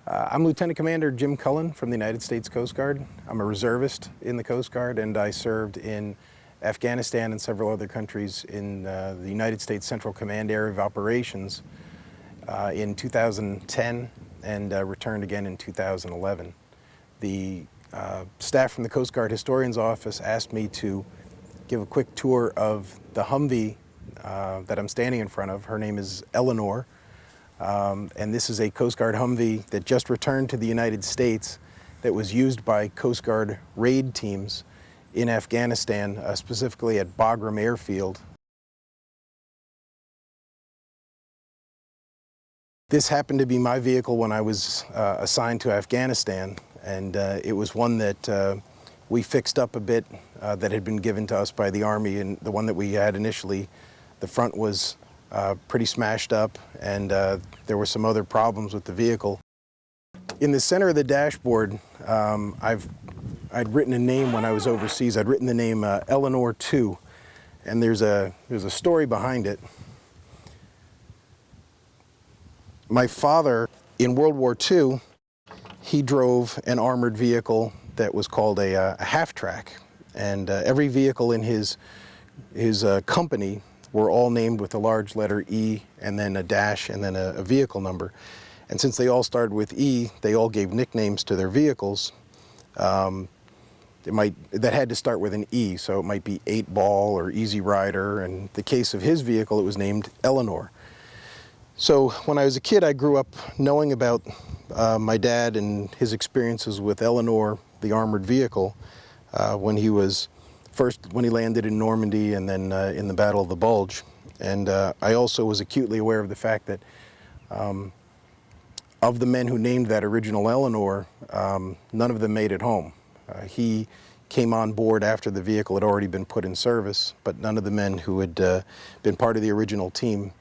I'm Lieutenant Commander Jim Cullen from the United States Coast Guard. I'm a reservist in the Coast Guard, and I served in Afghanistan and several other countries in the United States Central Command Area of Operations in 2010 and returned again in 2011. The staff from the Coast Guard Historian's Office asked me to give a quick tour of the Humvee that I'm standing in front of. Her name is Eleanor. And this is a Coast Guard Humvee that just returned to the United States that was used by Coast Guard raid teams in Afghanistan, specifically at Bagram Airfield. This happened to be my vehicle when I was assigned to Afghanistan, and it was one that we fixed up a bit that had been given to us by the Army, and the one that we had initially, the front was pretty smashed up, and there were some other problems with the vehicle. In the center of the dashboard, I'd written a name when I was overseas. I'd written the name Eleanor II, and there's a story behind it. My father, in World War II, he drove an armored vehicle that was called a half-track, and every vehicle in his company were all named with a large letter E and then a dash and then a vehicle number. And since they all started with E, they all gave nicknames to their vehicles that had to start with an E, so it might be 8-Ball or Easy Rider. And in the case of his vehicle, it was named Eleanor. So when I was a kid, I grew up knowing about my dad and his experiences with Eleanor, the armored vehicle, when he landed in Normandy and then in the Battle of the Bulge. And I also was acutely aware of the fact that of the men who named that original Eleanor, none of them made it home. He came on board after the vehicle had already been put in service, but none of the men who had been part of the original team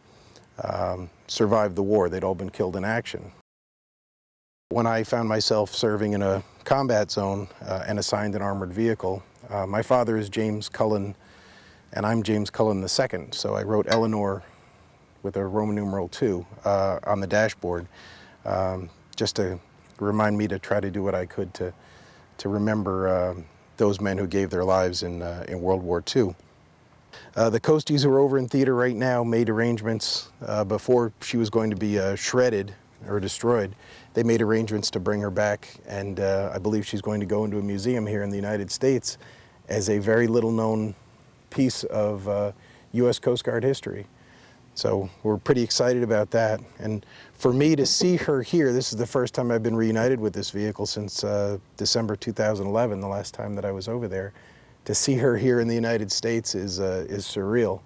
survived the war. They'd all been killed in action. When I found myself serving in a combat zone and assigned an armored vehicle, my father is James Cullen, and I'm James Cullen II, so I wrote Eleanor with a Roman numeral II on the dashboard, just to remind me to try to do what I could to remember those men who gave their lives in World War II. The Coasties who are over in theater right now made arrangements before she was going to be shredded or destroyed. They made arrangements to bring her back, and I believe she's going to go into a museum here in the United States as a very little known piece of U.S. Coast Guard history. So we're pretty excited about that. And for me to see her here, this is the first time I've been reunited with this vehicle since December 2011, the last time that I was over there. To see her here in the United States is surreal.